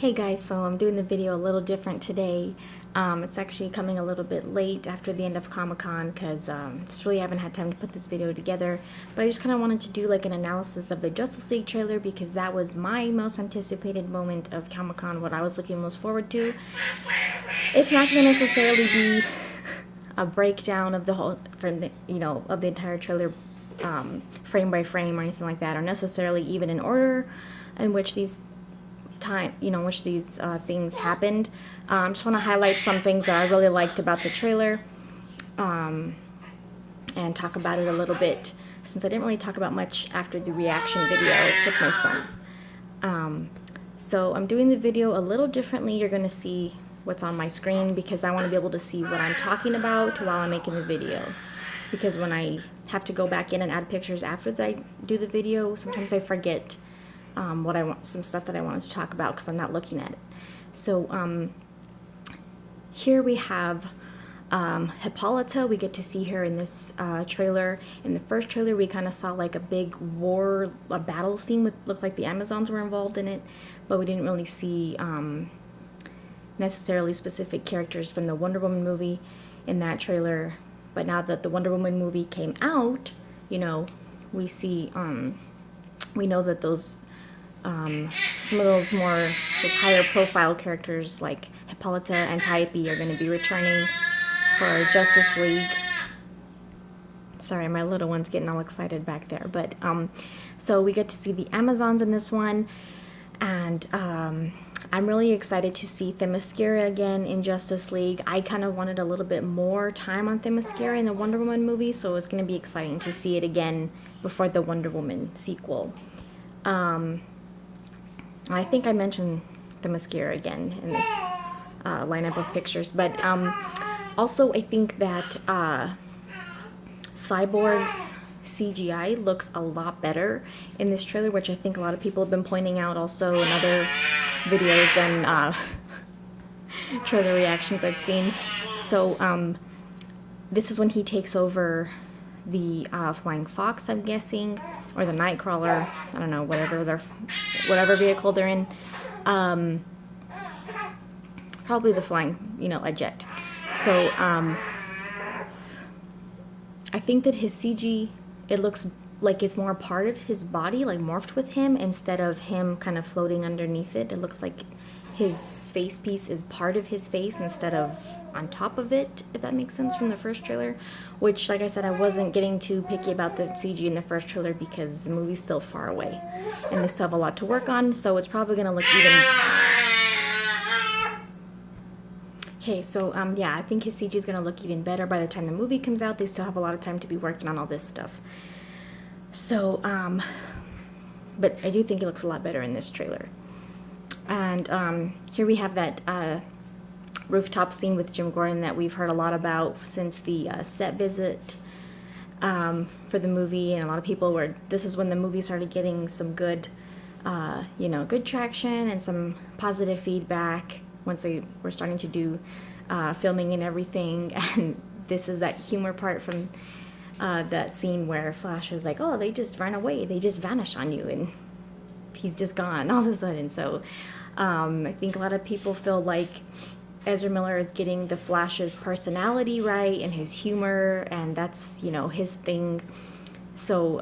Hey guys, so I'm doing the video a little different today. It's actually coming a little bit late after the end of Comic-Con because just really haven't had time to put this video together. But I just kind of wanted to do like an analysis of the Justice League trailer because that was my most anticipated moment of Comic-Con, what I was looking most forward to. It's not going to necessarily be a breakdown of the whole, of the entire trailer frame by frame or anything like that, or necessarily even in order in which these things happened. Just want to highlight some things that I really liked about the trailer, and talk about it a little bit, since I didn't really talk about much after the reaction video with my son. So I'm doing the video a little differently. You're going to see what's on my screen because I want to be able to see what I'm talking about while I'm making the video. Because when I have to go back in and add pictures after I do the video, sometimes I forget some stuff that I wanted to talk about because I'm not looking at it. So here we have Hippolyta. We get to see her in this trailer. In the first trailer, we kind of saw like a big a battle scene with looked like the Amazons were involved in it, but we didn't really see necessarily specific characters from the Wonder Woman movie in that trailer. But now that the Wonder Woman movie came out, we see we know that those some of those higher profile characters like Hippolyta and Type are going to be returning for Justice League. Sorry, my little one's getting all excited back there. But so we get to see the Amazons in this one, and I'm really excited to see Themyscira again in Justice League. I kind of wanted a little bit more time on Themyscira in the Wonder Woman movie, so it's going to be exciting to see it again before the Wonder Woman sequel. I think I mentioned Themyscira again in this lineup of pictures, but also I think that Cyborg's CGI looks a lot better in this trailer, which I think a lot of people have been pointing out also in other videos and trailer reactions I've seen. So this is when he takes over the Flying Fox, I'm guessing, or the Nightcrawler. I don't know, whatever vehicle they're in. Probably the flying, a jet. So I think that his CG, it looks like it's more part of his body, like morphed with him, instead of him kind of floating underneath it. It looks like his face piece is part of his face instead of on top of it, if that makes sense, from the first trailer. Which, like I said, I wasn't getting too picky about the CG in the first trailer because the movie's still far away and they still have a lot to work on, so it's probably gonna look even. Okay, so yeah, I think his CG is gonna look even better by the time the movie comes out. They still have a lot of time to be working on all this stuff. So, but I do think it looks a lot better in this trailer. And here we have that rooftop scene with Jim Gordon that we've heard a lot about since the set visit for the movie, and a lot of people were. This is when the movie started getting some good, good traction and some positive feedback once they were starting to do filming and everything. And this is that humor part from that scene where Flash was like, "Oh, they just ran away. They just vanished on you," and he's just gone all of a sudden. So I think a lot of people feel like Ezra Miller is getting the Flash's personality right and his humor, and that's, his thing. So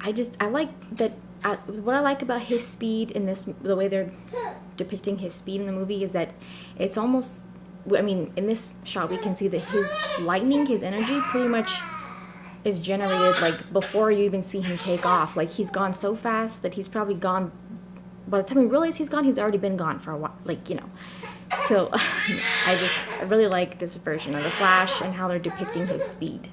I like that. What I like about his speed in this, the way they're depicting his speed in the movie, is that it's almost, in this shot we can see that his lightning, his energy, pretty much is generated like before you even see him take off. Like, he's gone so fast that he's probably gone. By the time we realize he's gone, he's already been gone for a while. So I really like this version of the Flash and how they're depicting his speed.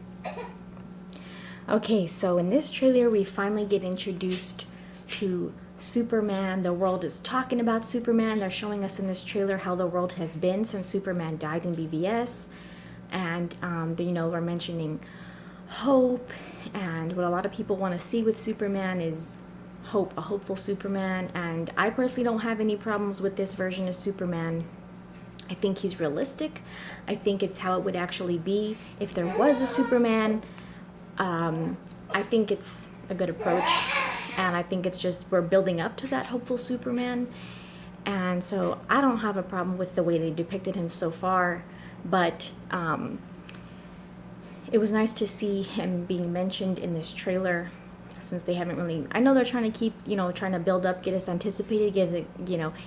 Okay, so in this trailer we finally get introduced to Superman. The world is talking about Superman. They're showing us in this trailer how the world has been since Superman died in BVS, and we're mentioning hope, and what a lot of people want to see with Superman is hope, a hopeful Superman. And I personally don't have any problems with this version of Superman. I think he's realistic. I think it's how it would actually be if there was a Superman. I think it's a good approach and I think it's just we're building up to that hopeful Superman. And so I don't have a problem with the way they depicted him so far, but it was nice to see him being mentioned in this trailer, since they haven't really, I know they're trying to keep, trying to build up, get us anticipated, get,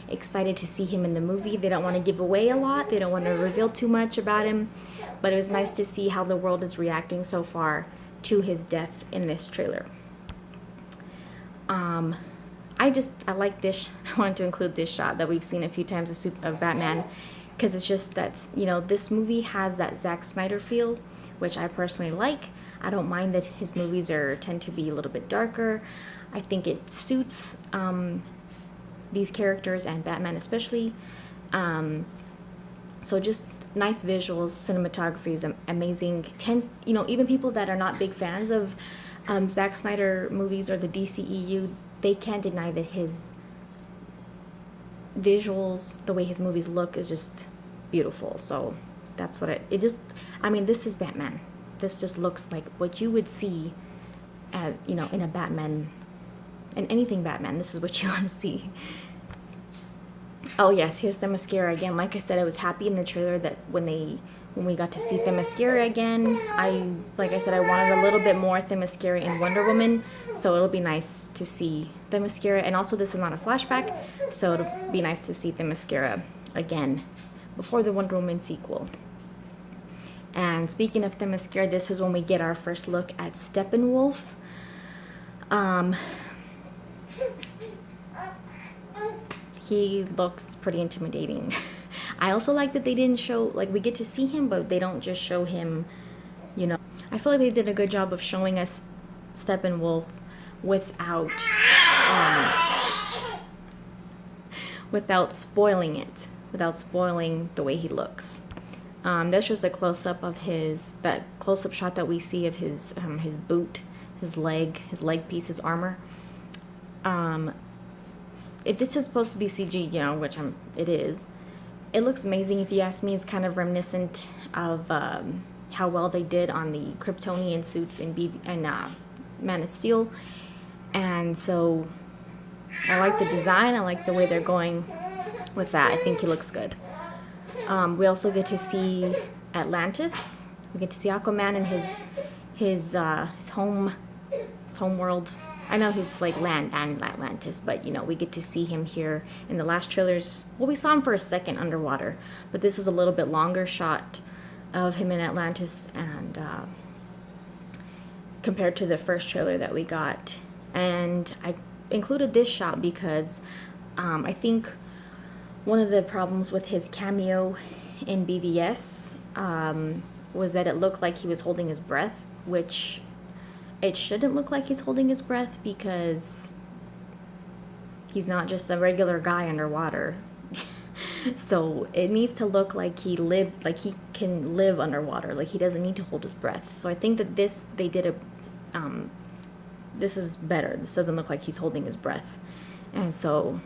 excited to see him in the movie. They don't want to give away a lot. They don't want to reveal too much about him. But it was nice to see how the world is reacting so far to his death in this trailer. I like this. I wanted to include this shot that we've seen a few times of Batman, because it's just that, this movie has that Zack Snyder feel, which I personally like. I don't mind that his movies tend to be a little bit darker. I think it suits these characters and Batman especially. So just nice visuals, cinematography is amazing. Even people that are not big fans of Zack Snyder movies or the DCEU, they can't deny that his visuals, the way his movies look, is just beautiful. So that's what this is Batman. This just looks like what you would see in a Batman, in anything Batman. This is what you want to see. Oh yes, here's Themyscira again. Like I said, I was happy in the trailer that when we got to see Themyscira again, like I said, I wanted a little bit more Themyscira in Wonder Woman, so it'll be nice to see Themyscira. And also, this is not a flashback, so it'll be nice to see Themyscira again before the Wonder Woman sequel. And speaking of Themyscira, this is when we get our first look at Steppenwolf. He looks pretty intimidating. I also like that they didn't show, we get to see him, but they don't just show him, I feel like they did a good job of showing us Steppenwolf without spoiling it, without spoiling the way he looks. That's just a close-up of that close-up shot that we see of his boot, his leg piece, his armor. If this is supposed to be CG, which it is, it looks amazing. If you ask me, it's kind of reminiscent of how well they did on the Kryptonian suits in Man of Steel. And so I like the design. I like the way they're going with that. I think he looks good. We also get to see Atlantis. We get to see Aquaman and his home world. I know he's land and Atlantis, but we get to see him here in the last trailers. Well, we saw him for a second underwater, but this is a little bit longer shot of him in Atlantis, and compared to the first trailer that we got. And I included this shot because I think one of the problems with his cameo in BVS was that it looked like he was holding his breath, which it shouldn't look like he's holding his breath, because he's not just a regular guy underwater. So it needs to look like he can live underwater, like he doesn't need to hold his breath. So I think that this is better. This doesn't look like he's holding his breath, and so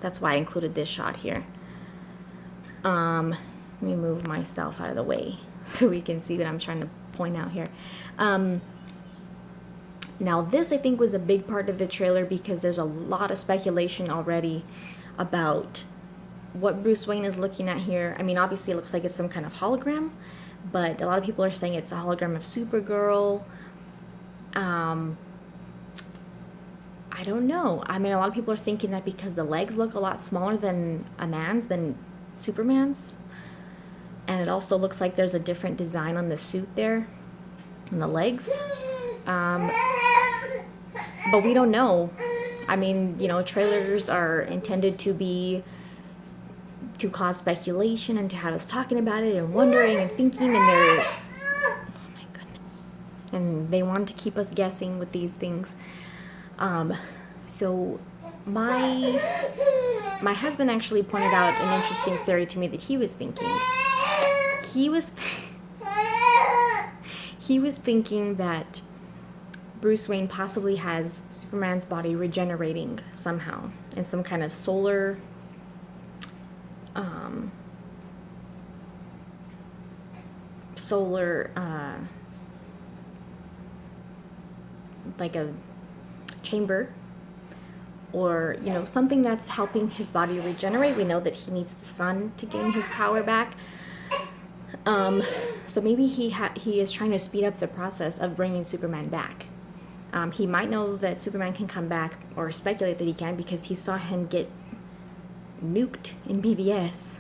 that's why I included this shot here. Let me move myself out of the way so we can see what I'm trying to point out here. Now this, I think, was a big part of the trailer, because there's a lot of speculation already about what Bruce Wayne is looking at here. I mean, obviously it looks like it's some kind of hologram, but a lot of people are saying it's a hologram of Supergirl. I don't know. I mean, a lot of people are thinking that because the legs look a lot smaller than Superman's. And it also looks like there's a different design on the suit there, on the legs. But we don't know. I mean, trailers are intended to cause speculation and to have us talking about it and wondering and thinking, and oh my goodness. And they want to keep us guessing with these things. So my husband actually pointed out an interesting theory to me that he was thinking. He was thinking that Bruce Wayne possibly has Superman's body regenerating somehow in some kind of solar like a chamber or, you know, something that's helping his body regenerate. We know that he needs the sun to gain his power back. So maybe he is trying to speed up the process of bringing Superman back. He might know that Superman can come back, or speculate that he can, because he saw him get nuked in BVS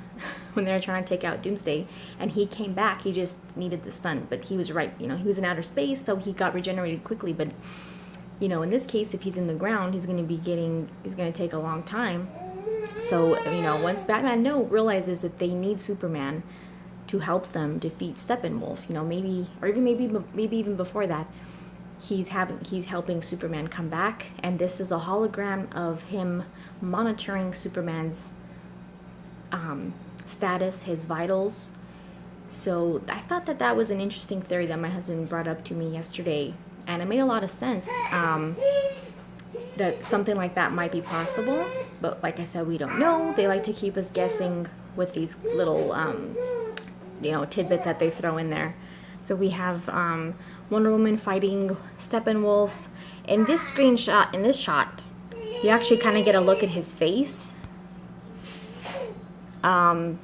when they were trying to take out Doomsday, and he came back. He just needed the sun, but he was right. You know, he was in outer space, so he got regenerated quickly. But, you know, in this case, if he's in the ground, he's going to take a long time. So, you know, once Batman realizes that they need Superman to help them defeat Steppenwolf, you know, maybe even before that, he's helping Superman come back, and this is a hologram of him monitoring Superman's status, his vitals. So I thought that was an interesting theory that my husband brought up to me yesterday, and it made a lot of sense, that something like that might be possible. But like I said, we don't know. They like to keep us guessing with these little you know, tidbits that they throw in there. So we have Wonder Woman fighting Steppenwolf. In this shot, you actually kind of get a look at his face. So,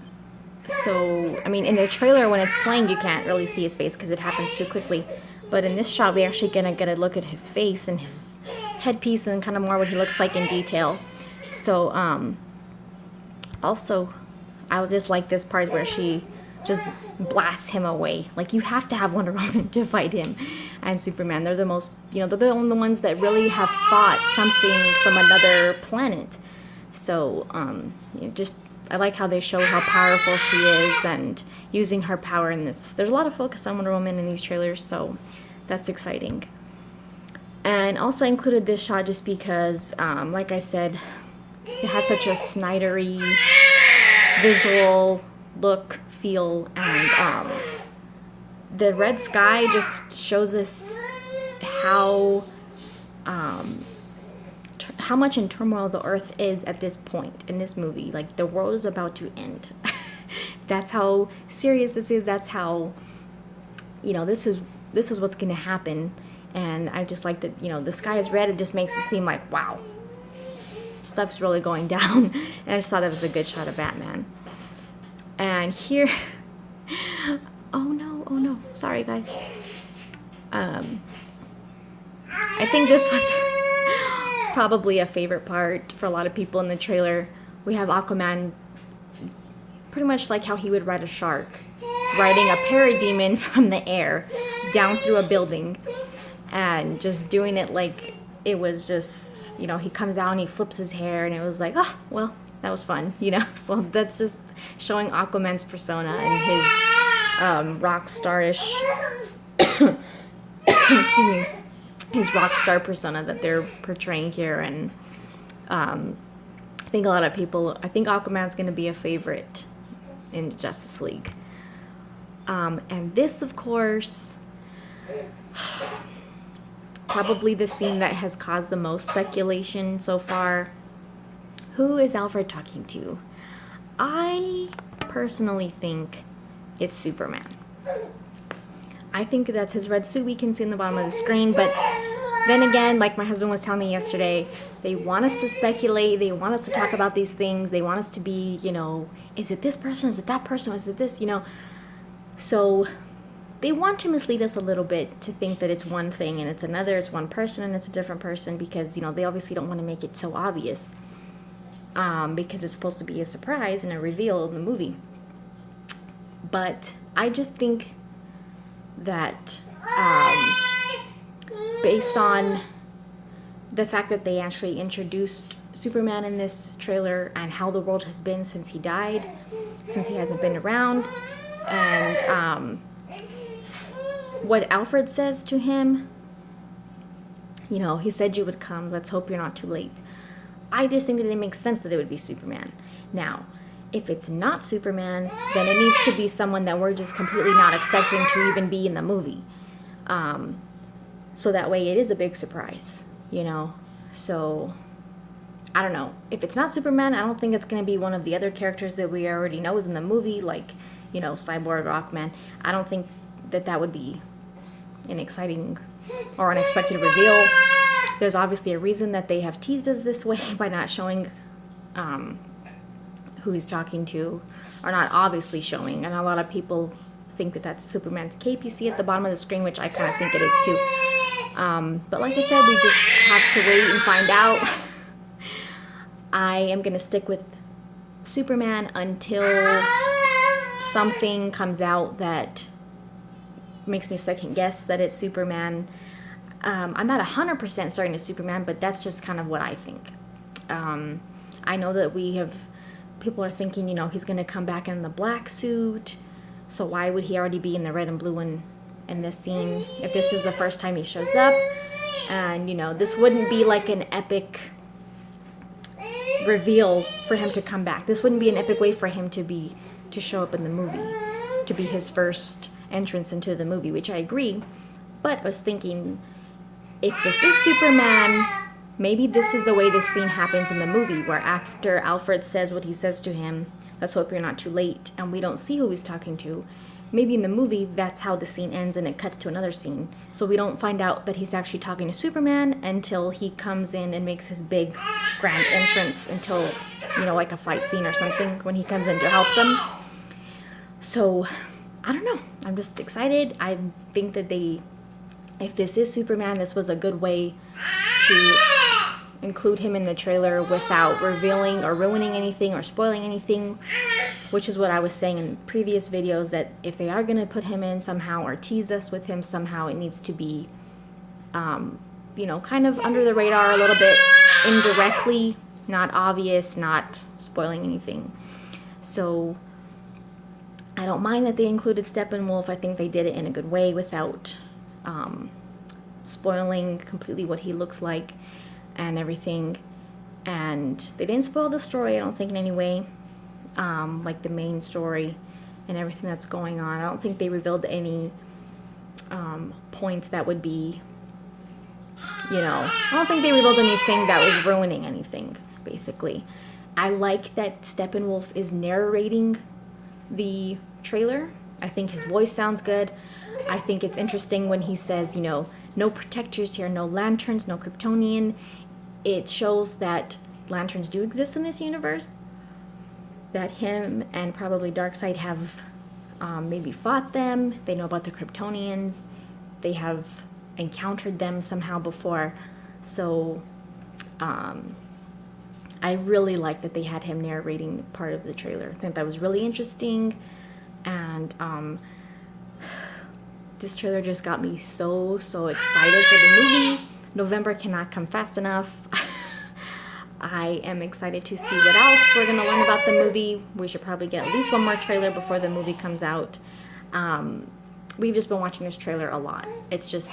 I mean, in the trailer, when it's playing, you can't really see his face because it happens too quickly. But in this shot, we actually gonna get a look at his face and his headpiece and kind of more what he looks like in detail. So, also, I just like this part where she just blasts him away. Like, you have to have Wonder Woman to fight him and Superman. They're the most, you know, they're the only ones that really have fought something from another planet. So, you know, just, I like how they show how powerful she is and using her power in this. There's a lot of focus on Wonder Woman in these trailers, so that's exciting. And also I included this shot just because, like I said, it has such a Snydery visual look, feel, and the red sky just shows us how much in turmoil the Earth is at this point in this movie. Like, the world is about to end. That's how serious this is. That's how, you know, this is what's going to happen. And I just like that, you know, the sky is red. It just makes it seem like, wow, stuff's really going down. And I just thought that was a good shot of Batman. And here, oh no, sorry guys. I think this was probably a favorite part for a lot of people in the trailer. We have Aquaman pretty much like how he would ride a shark, riding a parademon from the air down through a building, and just doing it like it was just, you know, he comes out and he flips his hair, and it was like, oh, well, that was fun, you know. So that's just showing Aquaman's persona and his rock starish excuse me, his rock star persona that they're portraying here. And I think Aquaman's going to be a favorite in Justice League. And this, of course, probably the scene that has caused the most speculation so far. Who is Alfred talking to? I personally think it's Superman. I think that's his red suit we can see in the bottom of the screen, but then again, like my husband was telling me yesterday, they want us to speculate, they want us to talk about these things, they want us to be, you know, is it this person, is it that person, is it this, you know? So they want to mislead us a little bit to think that it's one thing and it's another, it's one person and it's a different person, because, you know, they obviously don't want to make it so obvious, because it's supposed to be a surprise and a reveal in the movie. But I just think that based on the fact that they actually introduced Superman in this trailer and how the world has been since he died, since he hasn't been around, and what Alfred says to him, you know, he said you would come, let's hope you're not too late. I just think that it makes sense that it would be Superman. Now, if it's not Superman, then it needs to be someone that we're just completely not expecting to even be in the movie. So that way it is a big surprise, you know? So, I don't know. If it's not Superman, I don't think it's going to be one of the other characters that we already know is in the movie, like, you know, Cyborg or Aquaman. I don't think that would be an exciting or unexpected reveal. there's obviously a reason that they have teased us this way by not showing who he's talking to, or not obviously showing. And a lot of people think that that's Superman's cape you see at the bottom of the screen, which I kind of think it is too. But like I said, we just have to wait and find out. I am going to stick with Superman until something comes out that makes me second guess that it's Superman. I'm not 100% certain it's Superman, but that's just kind of what I think. I know that people are thinking, he's going to come back in the black suit, so why would he already be in the red and blue one in this scene if this is the first time he shows up? And, this wouldn't be like an epic reveal for him to come back. This wouldn't be an epic way for him to show up in the movie, to be his first entrance into the movie, which I agree. But I was thinking, if this is Superman, maybe this is the way this scene happens in the movie, where after Alfred says what he says to him, let's hope you're not too late, and we don't see who he's talking to. Maybe in the movie, that's how the scene ends and it cuts to another scene. So we don't find out that he's actually talking to Superman until he comes in and makes his big grand entrance, until, like a fight scene or something, when he comes in to help them. So, I don't know. I'm just excited. I think that if this is Superman, this was a good way to include him in the trailer without revealing or ruining anything or spoiling anything, which is what I was saying in previous videos, that if they are going to put him in somehow or tease us with him somehow, it needs to be, kind of under the radar a little bit, indirectly, not obvious, not spoiling anything. So I don't mind that they included Steppenwolf. I think they did it in a good way without spoiling completely what he looks like and everything. And they didn't spoil the story, I don't think, in any way, like the main story and everything that's going on. I don't think they revealed any points that would be, I don't think they revealed anything that was ruining anything, basically. I like that Steppenwolf is narrating the trailer. I think his voice sounds good. I think it's interesting when he says, no protectors here, no lanterns, no Kryptonian. It shows that lanterns do exist in this universe, that him and probably Darkseid have maybe fought them. They know about the Kryptonians. They have encountered them somehow before. So I really like that they had him narrating part of the trailer. I think that was really interesting. And this trailer just got me so excited for the movie. November cannot come fast enough. I am excited to see what else we're going to learn about the movie. We should probably get at least one more trailer before the movie comes out. We've just been watching this trailer a lot. It's just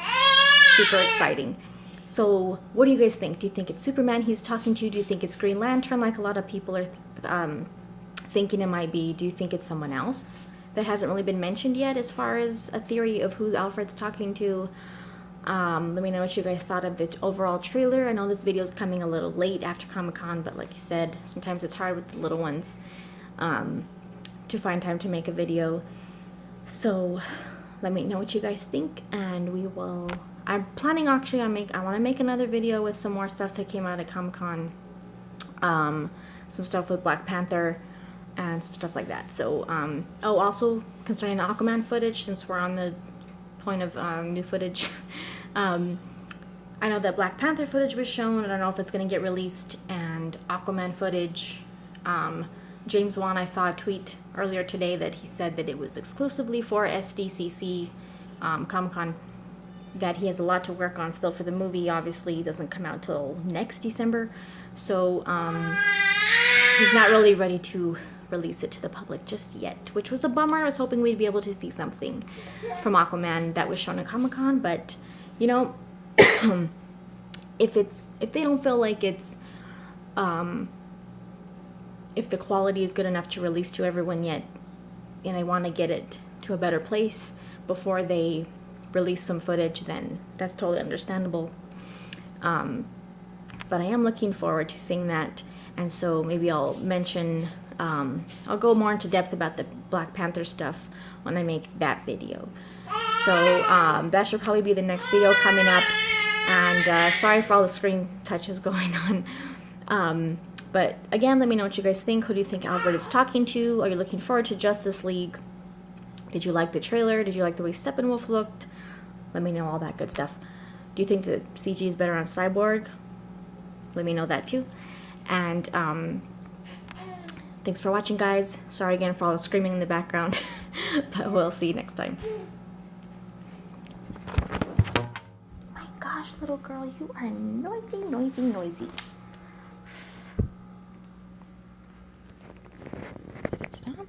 super exciting. So what do you guys think? Do you think it's Superman he's talking to? Do you think it's Green Lantern like a lot of people are thinking it might be? Do you think it's someone else that hasn't really been mentioned yet as far as a theory of who Alfred's talking to? Let me know what you guys thought of the overall trailer. I know this video is coming a little late after Comic-Con, but like I said, sometimes it's hard with the little ones to find time to make a video. So let me know what you guys think, and we will... I'm planning actually on I want to make another video with some more stuff that came out at Comic-Con. Some stuff with Black Panther and some stuff like that. So, also concerning the Aquaman footage, since we're on the point of new footage, I know that Black Panther footage was shown. I don't know if it's going to get released, and Aquaman footage. James Wan, I saw a tweet earlier today that he said that it was exclusively for SDCC Comic-Con, that he has a lot to work on still for the movie. Obviously, it doesn't come out till next December, so he's not really ready to release it to the public just yet, which was a bummer. I was hoping we'd be able to see something from Aquaman that was shown at Comic-Con, but if they don't feel like it's if the quality is good enough to release to everyone yet, and they want to get it to a better place before they release some footage, then that's totally understandable. But I am looking forward to seeing that, and so maybe I'll mention, I'll go more into depth about the Black Panther stuff when I make that video. So that should probably be the next video coming up. And sorry for all the screen touches going on. But again, let me know what you guys think. Who do you think Albert is talking to? Are you looking forward to Justice League? Did you like the trailer? Did you like the way Steppenwolf looked? Let me know all that good stuff. Do you think the CG is better on Cyborg? Let me know that too. And thanks for watching, guys. Sorry again for all the screaming in the background. But we'll see you next time. My gosh, little girl, you are noisy, noisy, noisy. Stop.